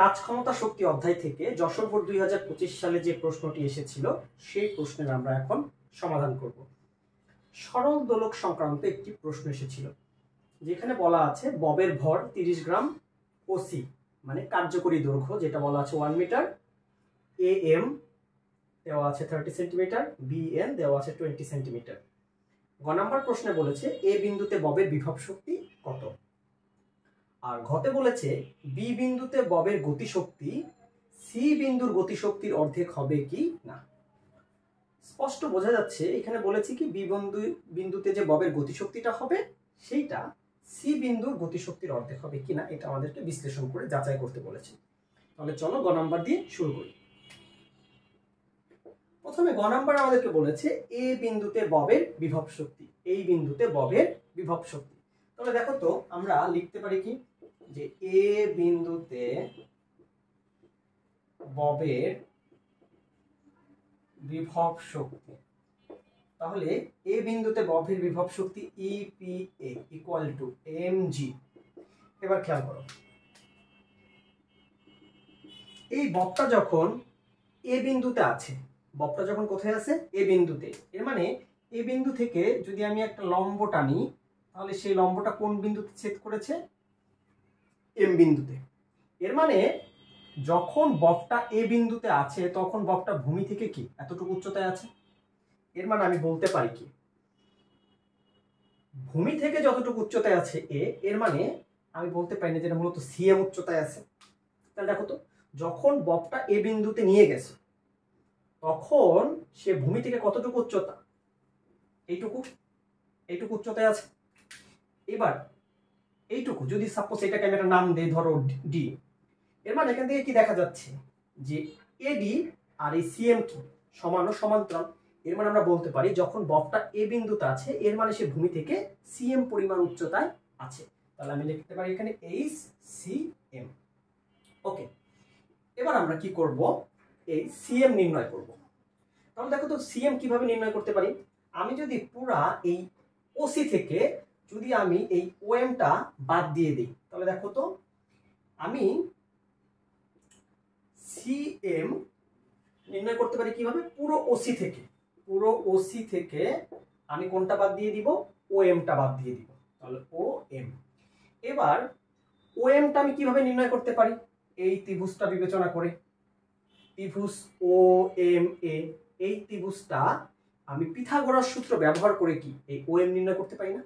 কাজ ক্ষমতা শক্তি অধ্যায় থেকে যশোর বোর্ড 2025 সালে যে প্রশ্নটি এসেছিল সেই প্রশ্নের আমরা এখন সমাধান করব। সরল দোলক সংক্রান্ত একটি প্রশ্ন এসেছিল, যেখানে বলা আছে ববের ভর 30 গ্রাম, ওসি মানে কার্যকরী দৈর্ঘ্য যেটা বলা আছে 1 মিটার, এম দেওয়া আছে 30 সেন্টিমিটার, বিএন দেওয়া আছে 20 সেন্টিমিটার। গ নাম্বার প্রশ্নে বলেছে এ বিন্দুতে ববের বিভব শক্তি কত, আর ঘতে বলেছে বি বিন্দুতে ববের গতিশক্তি সি বিন্দুর গতিশক্তির অর্ধেক হবে কি না। স্পষ্ট বোঝা যাচ্ছে এখানে বলেছি কি বি বিন্দুতে যে ববের গতিশক্তিটা হবে সেইটা সি বিন্দুর গতিশক্তির অর্ধেক হবে কিনা, এটা আমাদেরকে বিশ্লেষণ করে যাচাই করতে বলেছে। তাহলে চলো গ নাম্বার দিয়ে শুরু করি। প্রথমে গ নাম্বার আমাদেরকে বলেছে এ বিন্দুতে ববের বিভব শক্তি, এই বিন্দুতে ববের বিভব শক্তি। তাহলে দেখো তো আমরা লিখতে পারি কি যে এ বিন্দুতে ববের বিভব শক্তি, তাহলে এ বিন্দুতে ববের বিভব শক্তি ইপিএ ইকুয়াল টু এমজি। এবার খেয়াল করো, এই ববটা যখন এ বিন্দুতে আছে, ববটা যখন কোথায় আছে এ বিন্দুতে, এর মানে এ বিন্দু থেকে যদি আমি একটা লম্ব টানি তাহলে সেই লম্বটা কোন বিন্দুতে ছেদ করেছে, এম বিন্দুতে। এর মানে যখন ববটা এ বিন্দুতে আছে তখন ববটা ভূমি থেকে কি এতটুকু উচ্চতায় আছে। এর মানে আমি বলতে পারি কি ভূমি থেকে যতটুকু উচ্চতায় আছে এ, এর মানে আমি বলতে পারি না যেটা মূলত সিএম উচ্চতায় আছে। তাহলে দেখো তো যখন ববটা এ বিন্দুতে নিয়ে গেছে তখন সে ভূমি থেকে কতটুকু উচ্চতা, এইটুকু, এইটুকু উচ্চতায় আছে। এবার এইটুকু যদি সাপোজ এটাকে আমি একটা নাম দেই, ধরো ডি, এর মানে এখান থেকে কি দেখা যাচ্ছে যে এডি আর এই সিএম কি সমান ও সমান্তরাল। এর মানে আমরা বলতে পারি যখন ববটা এ বিন্দুতে আছে এর মানে সে ভূমি থেকে সিএম পরিমাণ উচ্চতায় আছে। তাহলে আমি লিখতে পারি এখানে এইচ সি এম। ওকে, এবার আমরা কি করব, এই সিএম নির্ণয় করব। তাহলে দেখো তো সিএম কিভাবে নির্ণয় করতে পারি। আমি যদি পুরা এই ওসি থেকে যদি আমি এই ওএমটা বাদ দিয়ে দিই তাহলে দেখো তো আমি সিএম নির্ণয় করতে পারি কিভাবে, পুরো ওসি থেকে, পুরো ওসি থেকে আমি কোনটা বাদ দিয়ে দিব, ওএমটা বাদ দিয়ে দিব। তাহলে ওএম। এবার ওএমটা আমি কিভাবে নির্ণয় করতে পারি, এই ত্রিভুজটা বিবেচনা করে, ত্রিভুজ ও এম এ, এই ত্রিভুজটা আমি পিথাগোরাস সূত্র ব্যবহার করে কি এই ওএম নির্ণয় করতে পারি না।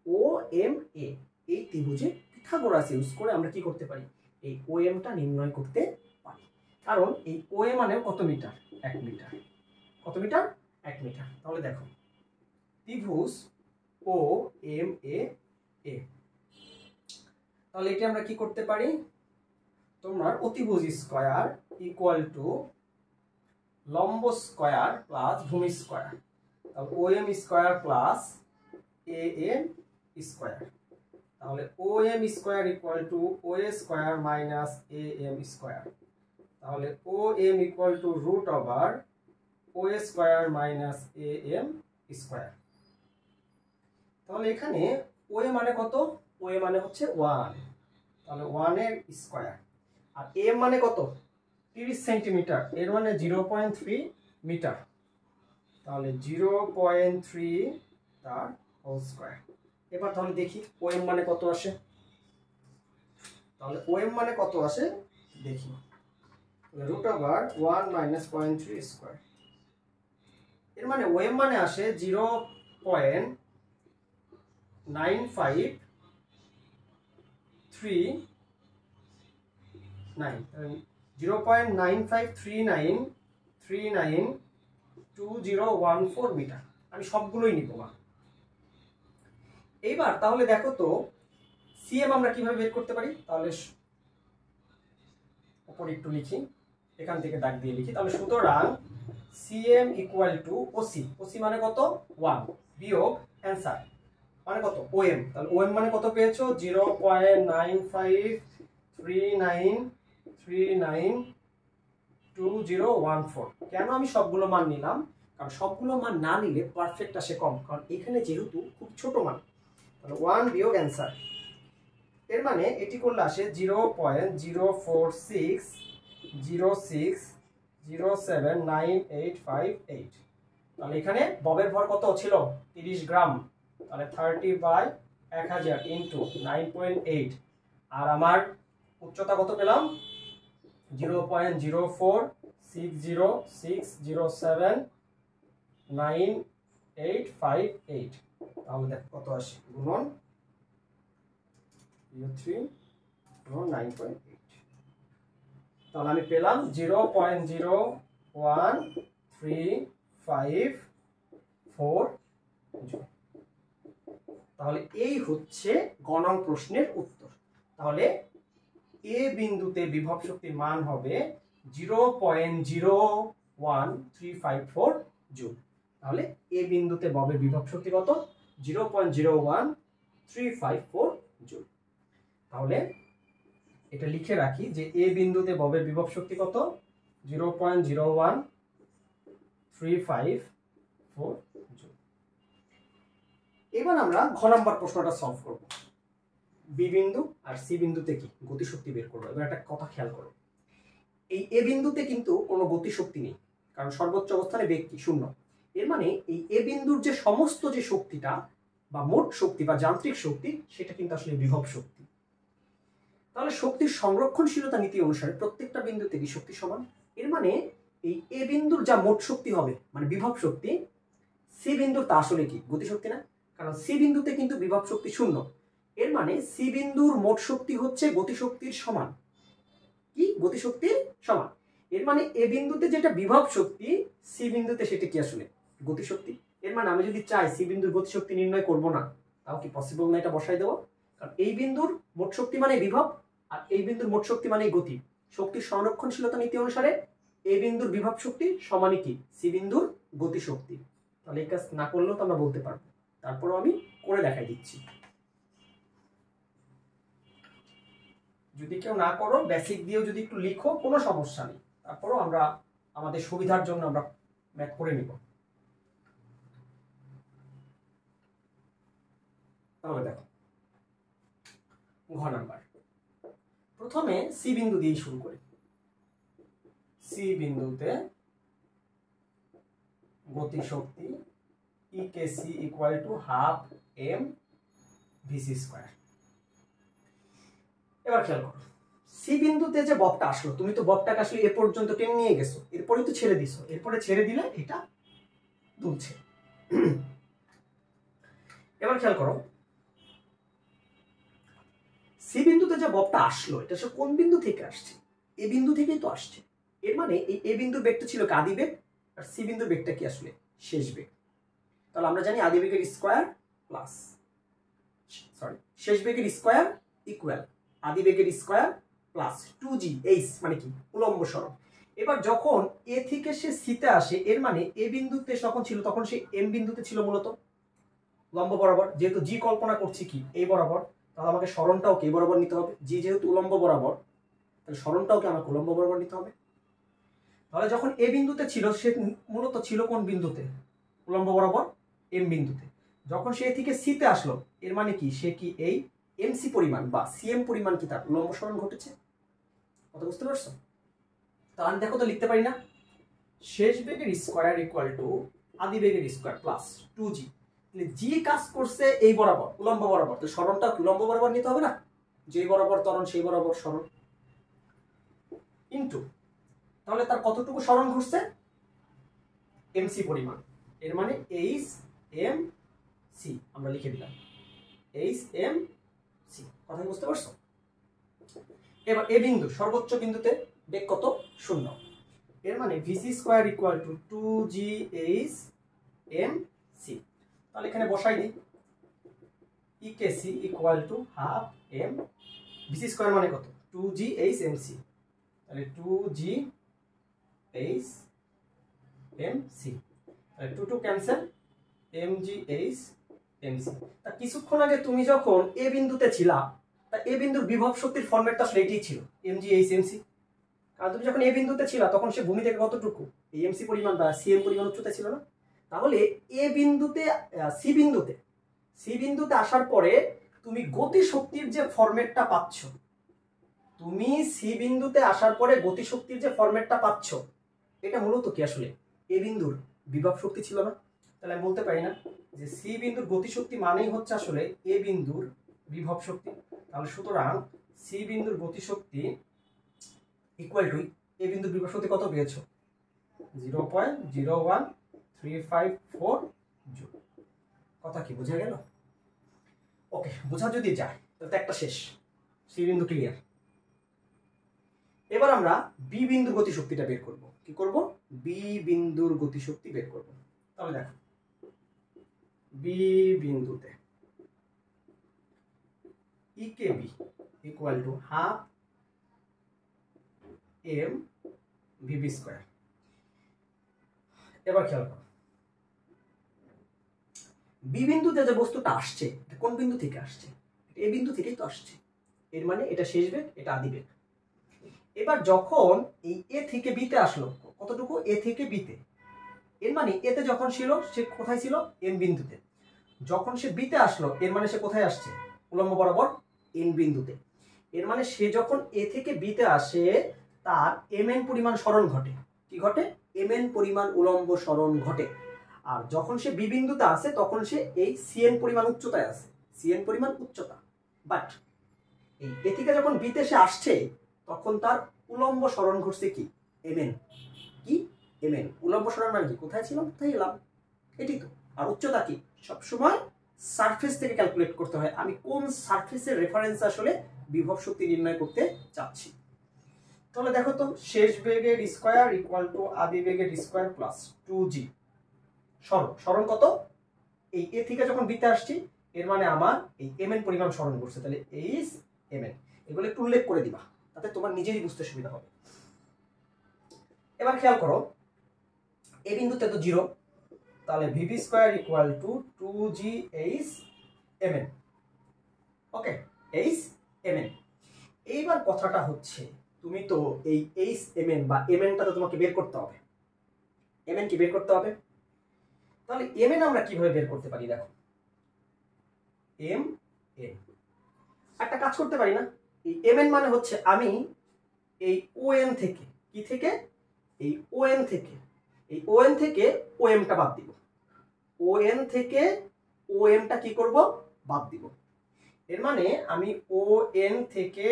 ও এম এ, এই ত্রিভুজে পিথাগোরাস ইউজ করে আমরা কি করতে পারি, এই ওএমটা নির্ণয় করতে পারি। কারণ এই ওএ মানে কত মিটার, 1 মিটার। কত মিটার, 1 মিটার। তাহলে দেখো ত্রিভুজ ও এম এ, তাহলে এটা আমরা কি করতে পারি, তোমার অতিভুজ স্কয়ার ইকুয়াল টু লম্ব স্কয়ার প্লাস ভূমি স্কয়ার। তাহলে OM square plus A M square. তাহলে OM square equal to OA square minus A M square. তাহলে OM equal to root over OA square minus A M square. তাহলে এখানে OA মানে কত, OA মানে হচ্ছে 1, তাহলে 1 এর স্কয়ার, আর এম মানে কত 30 সেন্টিমিটার, এর মানে 0.3 মিটার। তাহলে 0.3 তার হোল স্কয়ার। এবার তাহলে দেখি ওএম মানে কত আসে, তাহলে ওএম মানে কত আসে দেখি, রুট ওভার 1 মাইনাস 0.3 স্কয়ার। এর মানে ওএম মানে আসে 0.9539 মিটার। আমি সবগুলোই নিব না। এইবার তাহলে দেখো তো সিএম আমরা কিভাবে বের করতে পারি, তাহলে উপরে একটু লিখি, এখান থেকে দাগ দিয়ে লিখি। তাহলে সুতরাং CM equal to OC, OC মানে কত 1 বিয়োগ অ্যান্সার মানে কত ওএম। তাহলে ওএম মানে কত পেয়েছো 0.95392014। কেন আমি সবগুলো মান নিলাম, কারণ সবগুলো মান না নিলে পারফেক্ট আসে কম, কারণ এখানে যেহেতু খুব ছোট মান। তাহলে 1 বিয়োগ অ্যান্সার এর মানে এটি করলে আসে 0.04606079858। তাহলে এখানে ববের ভর কত ছিল 30 গ্রাম, তাহলে 30/1000 ইন্টু 9.8। আর আমার উচ্চতা কত পেলাম 0.04606079858। তাহলে দেখো কত আসে গুণন 9.8। তাহলে আমি পেলাম 0.01354 জুল। তাহলে এই হচ্ছে গ নং প্রশ্নের উত্তর। তাহলে এ বিন্দুতে বিভব শক্তির মান হবে 0.01354 জুল। তাহলে এ বিন্দুতে ববের বিভব শক্তি কত 0.01354 জুল। তাহলে এটা লিখে রাখি যে এ বিন্দুতে ববের বিভব শক্তি কত 0.01354 জুল। এবার আমরা ঘ নম্বর প্রশ্নটা সলভ করব। বি বিন্দু আর সি বিন্দুতে কি গতিশক্তি বের করবো। এবার একটা কথা খেয়াল করো, এই এ বিন্দুতে কিন্তু কোনো গতিশক্তি নেই, কারণ সর্বোচ্চ অবস্থানে বেগ কি শূন্য। এর মানে এই এ বিন্দুর যে সমস্ত যে শক্তিটা বা মোট শক্তি বা যান্ত্রিক শক্তি সেটা কিন্তু আসলে বিভব শক্তি। তাহলে শক্তির সংরক্ষণশীলতা নীতি অনুসারে প্রত্যেকটা বিন্দুতে কি শক্তি সমান। এর মানে এই এ বিন্দুর যা মোট শক্তি হবে মানে বিভব শক্তি, সি বিন্দুর তা আসলে কি গতিশক্তি না, কারণ সি বিন্দুতে কিন্তু বিভব শক্তি শূন্য। এর মানে সি বিন্দুর মোট শক্তি হচ্ছে গতিশক্তির সমান। কি গতিশক্তির সমান। এর মানে এ বিন্দুতে যেটা বিভব শক্তি সি বিন্দুতে সেটা কি আসলে গতিশক্তি। এর মানে আমি যদি চাই সি বিন্দুর গতিশক্তি নির্ণয় করব না, তাও কি পসিবল না, এটা বসাই দেবো। কারণ এই বিন্দুর মোট শক্তি মানে বিভব আর এই বিন্দুর মোট শক্তি মানে গতি। শক্তির সংরক্ষণশীলতা নীতি অনুসারে এই বিন্দুর বিভব শক্তি সমানই কি সি বিন্দুর গতিশক্তি। তাহলে এই কাজ না করলেও তো আমরা বলতে পারবো, তারপরও আমি করে দেখাই দিচ্ছি। যদি কেউ না করো বেসিক দিয়েও যদি একটু লিখো কোনো সমস্যা নেই, তারপরও আমরা আমাদের সুবিধার জন্য আমরা ম্যাথ করে নিব। তাহলে দেখো ঘ নাম্বার, প্রথমে সি বিন্দু দিয়ে শুরু করি। সি বিন্দুতে গতিশক্তি EKC ইকুয়াল টু 1/2 mvc²। এবার খেয়াল করো সি বিন্দুতে যে ববটা আসলো, তুমি তো ববটাকে আসলে এ পর্যন্ত টেনে নিয়ে গেছো, এরপরে তো ছেড়ে দিছো, এরপরে ছেড়ে দিলে এটা দুলছে। এবার খেয়াল করো সি বিন্দুতে যে ববটা আসলো এটা সে কোন বিন্দু থেকে আসছে, এ বিন্দু থেকেই তো আসছে। এর মানে এই এ বিন্দুর বেগটা ছিল আদি বেগ আর সি বিন্দুর বেগটা কি আসলে শেষ বেগ। তাহলে আমরা জানি আদি বেগের স্কয়ার প্লাস শেষ বেগের স্কয়ার ইকুয়াল আদি বেগের স্কয়ার প্লাস 2g/h মানে কি উলম্ব সরণ। এবার যখন এ থেকে সে সিতে আসে এর মানে এ বিন্দুতে যখন ছিল তখন সে এম বিন্দুতে ছিল মূলত লম্ব বরাবর। যেহেতু জি কল্পনা করছি কি এই বরাবর, তাহলে আমাকে সরণটাও কে বরাবর নিতে হবে। জি যেহেতু উলম্ব বরাবর তাহলে সরণটাও কি আমাকে উলম্ব বরাবর নিতে হবে। তাহলে যখন এ বিন্দুতে ছিল সে মূলত ছিল কোন বিন্দুতে উলম্ব বরাবর এম বিন্দুতে। যখন সে থেকে সিতে আসলো এর মানে কি সে কি এই এমসি পরিমাণ বা সিএম পরিমাণ কি তার উলম্ব সরণ ঘটেছে। কথা বুঝতে পারছো। তাহলে দেখো তো লিখতে পারি না শেষ বেগের স্কয়ার ইকুয়াল টু আদি বেগের স্কয়ার প্লাস 2g। জি কাজ করছে এই বরাবর উলম্ব বরাবর, তো সরণটা উলম্ব বরাবর নিতে হবে না, যে বরাবর ত্বরণ সেই বরাবর সরণ ইনটু তাহলে তার কতটুকু সরণ ঘটছে এমসি পরিমাণ। এর মানে এইচ এম সি আমরা লিখে দিলাম এইচ এম সি। কথা বুঝতে পারছো। এবার এ বিন্দু সর্বোচ্চ বিন্দুতে বেগ কত শূন্য। এর মানে vc² equal to 2g/h m তাহলে এখানে বসাই দিই EKC equal to 1/2 m vc² মানে কত 2g/h m c। তাহলে 2g/h m c তাহলে 2 2 ক্যান্সেল mg/h mc। তা কিছুক্ষণ আগে তুমি যখন এ বিন্দুতে ছিলা তা এ বিন্দুর বিভব শক্তির ফরম্যাটটা আসলে এটাই ছিল mg/h mc। কারণ তুমি যখন এ বিন্দুতে ছিলা তখন সে ভূমি থেকে কতটুকু এই এমসি পরিমাণ বা সিএম পরিমাণ উচ্চতা ছিল না। তাহলে এ বিন্দুতে সি বিন্দুতে আসার পরে তুমি গতিশক্তির যে ফরম্যাটটা পাচ্ছ, তুমি সি বিন্দুতে আসার পরে গতিশক্তির যে ফরম্যাটটা পাচ্ছ, এটা মূলত কি আসলে এ বিন্দুর বিভব শক্তি ছিল না? তাহলে আমি বলতে পারি না যে সি বিন্দুর গতিশক্তি মানেই হচ্ছে আসলে এ বিন্দুর বিভব শক্তি। তাহলে সুতরাং সি বিন্দুর গতিশক্তি ইকুয়াল টু এ বিন্দুর বিভব শক্তি কত পেয়েছো? 0.01354 জুল। কথা কি বোঝা গেল? ওকে, বোঝা যদি যায় তাহলে তো একটা শেষ, সি বিন্দু ক্লিয়ার। এবার আমরা বি বিন্দুর গতিশক্তিটা বের করব। কি করব? বি বিন্দুর গতিশক্তি বের করব। তাহলে দেখো, বি বিন্দুতে E K B equal to half M VB square. এবার খেয়াল করো, বি বিন্দুতে যে বস্তুটা আসছে কোন বিন্দু থেকে আসছে? এ বিন্দু থেকেই তো আসছে। এর মানে এটা শেষ বেগ, এটা আদি বেগ। এবার যখন এই এ থেকে বিতে আসলো, কতটুকু? এ থেকে বিতে, এর মানে এতে যখন ছিল সে কোথায় ছিল? এম বিন্দুতে। যখন সে বিতে আসলো, এর মানে সে কোথায় আসছে? উলম্ব বরাবর এন বিন্দুতে। এর মানে সে যখন এ থেকে বিতে আসে তার এম এন পরিমাণ সরণ ঘটে। কি ঘটে? এম এন পরিমাণ উলম্ব সরণ ঘটে। আর যখন সে বি বিন্দুতে আসে তখন সে এই সিএন পরিমাণ উচ্চতায় আছে, সিএন পরিমাণ উচ্চতা। বাট এই এ থেকে যখন বিতে সে আসছে তখন তার উলম্ব সরণ ঘটছে কি? M N. কি? M N. উলম্ব সরণ মানে কি? কোথায় ছিলাম কোথায় এলাম, এটি তো। আর উচ্চতা কি? সবসময় সারফেস থেকে ক্যালকুলেট করতে হয়। আমি কোন সারফেসের রেফারেন্স আসলে বিভব শক্তি নির্ণয় করতে চাচ্ছি। তাহলে দেখো তো, শেষ বেগের স্কয়ার ইকুয়াল টু আদি বেগের স্কয়ার প্লাস 2g। সরণ কত? এই এ থেকে যখন বিতে আসছি এর মানে আমার এই এম এন পরিমাণ সরণ করছে, তাহলে এইচ এম এন। এগুলো একটু উল্লেখ করে দিবা, তাতে তোমার নিজেরই বুঝতে সুবিধা হবে। এবার খেয়াল করো, এ বিন্দুতে তো 0, তাহলে v v square equal to 2g H M N. Okay, H M N. এইবার কথাটা হচ্ছে, তুমি তো এই এইচ এম এন বা এম এনটা তো তোমাকে বের করতে হবে। এম এন কি বের করতে হবে? তাহলে এম এন আমরা কিভাবে বের করতে পারি? দেখো, এম এন একটা কাজ করতে পারি না? এই এম এন মানে হচ্ছে আমি এই ও এন থেকে, কি থেকে? এই ও এন থেকে, এই ও এন থেকে ও এমটা বাদ দিব। ও এন থেকে ও এমটা কি করব? বাদ দিব। এর মানে আমি ও এন থেকে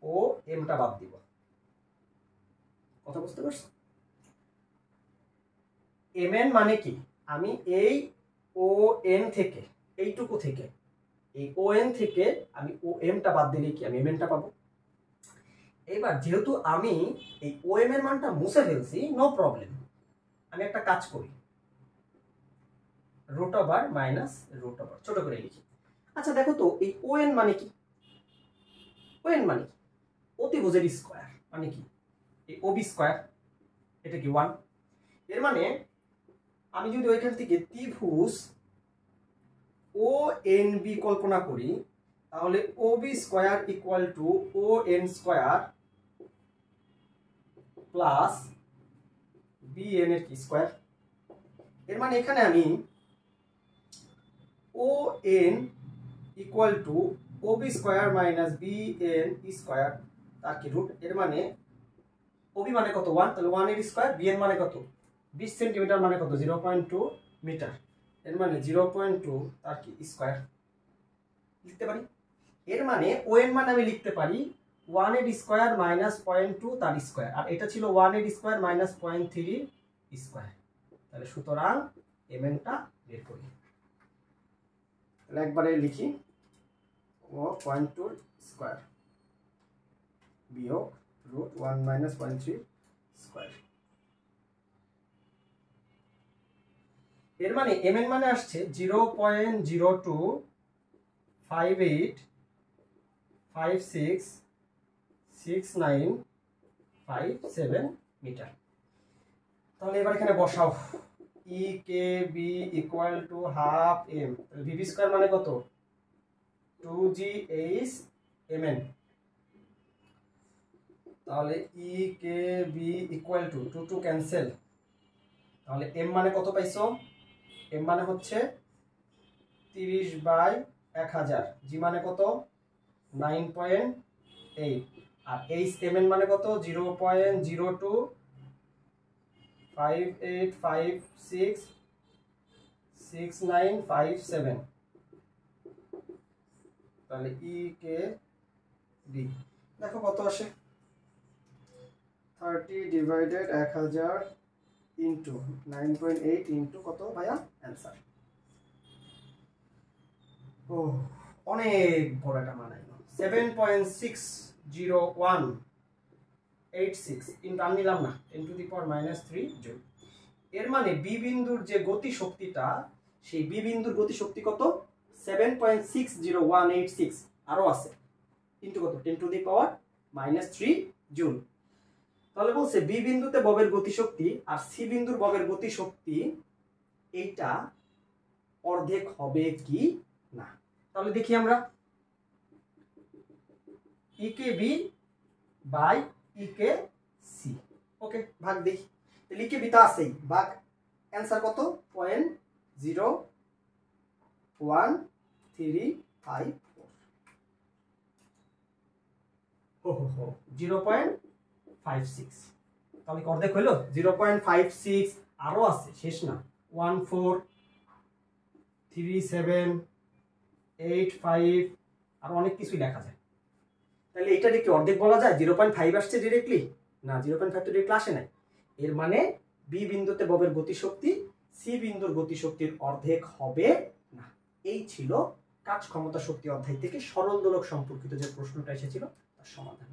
ও এমটা বাদ দিব। কথা বুঝতে পারছো? এম এন মানে কি? আমি এই ও এন থেকে, এইটুকু থেকে, এই ও এন থেকে আমি ও এমটা বাদ দিলে কি আমি এম এনটা পাবো। এবার যেহেতু আমি এই ও এম এর মানটা মুছে ফেলছি, নো প্রবলেম, আমি একটা কাজ করি, root over minus root over ছোট করে লিখি। আচ্ছা দেখো তো, এই ও এন মানে কি? ও এন মানে কি? অতিভুজের স্কয়ার মানে কি? এই ও বি স্কয়ার, এটা কি 1। এর মানে আমি যদি ওইখান থেকে ত্রিভুজ ও এন বি কল্পনা করি, তাহলে O B square equal to O N square plus B N এর কি স্কয়ার। এর মানে এখানে আমি O N equal to O B square minus B N square তার কি রুট। এর মানে ও বি মানে কত? 1, তাহলে 1 এর স্কয়ার। বি এন মানে কত? 20 সেন্টিমিটার মানে কত? 0.2 মিটার। এর মানে 0.2 তার কি স্কয়ার লিখতে পারি। এর মানে ও এন মানে আমি লিখতে পারি 1 এর স্কয়ার মাইনাস 0.2 তার স্কয়ার, আর এটা ছিল 1 এর স্কয়ার মাইনাস 0.3 স্কয়ার। তাহলে সুতরাং এম এনটা বের করি। তাহলে একবারে লিখি, ও 0.2 স্কয়ার বিয়োগ রুট 1 মাইনাস 0.3 স্কয়ার। এর মানে এম এন মানে আসছে 0.0258566957 মিটার। তাহলে এবার এখানে বসাও, E K B equal to half M, VV square মানে কত? 2g H M N. তাহলে E K B equal to 2 two cancel, তাহলে এম মানে কত পাইছো? এম মানে হচ্ছে 30/100 1000, জি মানে কত 9.8, আর এইচ এম এন মানে কত 0.0258566957, তাহলে ই কে ডি দেখো কত আসে 30 ডিভাইডেড 1000 ইন্টু 9.8 ইন্টু কত ভাইয়া অ্যান্সার। ও অনেক বড় একটা মান আইলো 7.60186 কিন্তু আমি নিলাম না 10⁻³ জুল। এর মানে বি বিন্দুর যে গতি শক্তিটা, সেই বি বিন্দুর গতি শক্তি কত 7.60186, আরো আছে কিন্তু কত 10⁻³ জুল। তাহলে বলছে বি বিন্দুতে ববের গতিশক্তি আর সি বিন্দুর ববের গতিশক্তি এইটা অর্ধেক হবে কি না। তাহলে দেখি আমরা ইকে বি বাই ইকে সি, ওকে ভাগ দেই। তাহলে ইকে বি তা আছেই, ভাগ অ্যান্সার কত 0.01354, 0.56, তাহলে অর্ধেক হইলো 0.56, আরো আছে শেষ না 143785, আর অনেক কিছুই লেখা যায়। তাহলে এটাকে কি অর্ধেক বলা যায়? 0.5 আসছে ডিরেক্টলি না, 0.5 তো ডিরেক্টলি আসে নাই। এর মানে বি বিন্দুতে ববের গতিশক্তি সি বিন্দুর গতিশক্তির অর্ধেক হবে না। এই ছিল কাজ ক্ষমতা শক্তি অধ্যায় থেকে সরল দোলক সম্পর্কিত যে প্রশ্নটা এসেছিল তার সমাধান।